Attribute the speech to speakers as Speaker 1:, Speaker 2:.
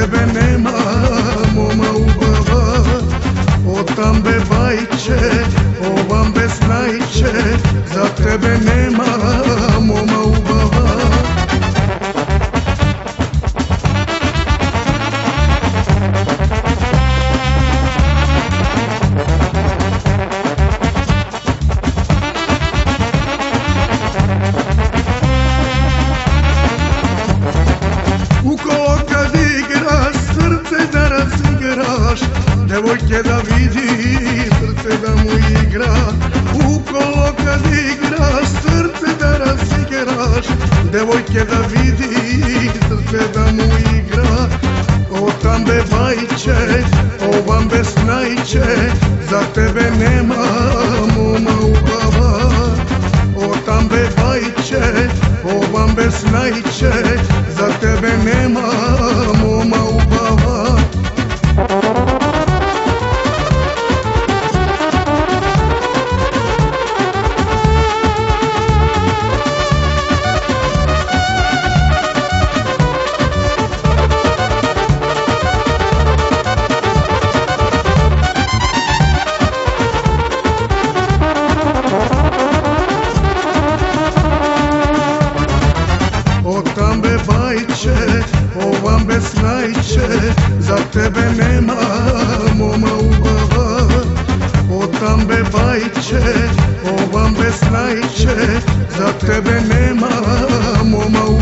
Speaker 1: tebe nema moma ubava. Otam be bajče, ovam be snajče, za tebe nema moma ubava. U kolo kad igraš, srce da razigraš, devojke da vidi, srce da mu igra. U kolo kad igraš, srce da razigraš, devojke da vidi, srce da mu igra. Otam be bajče, ovam be snajče, za tebe nema moma ubava. Otam be bajče, ovam be snajče, za tebe nema moma ubava. Otam be bajče, ovam be snajče, za tebe nema moma ubava. Otam be bajče, ovam be snajče, za tebe nema moma ubava.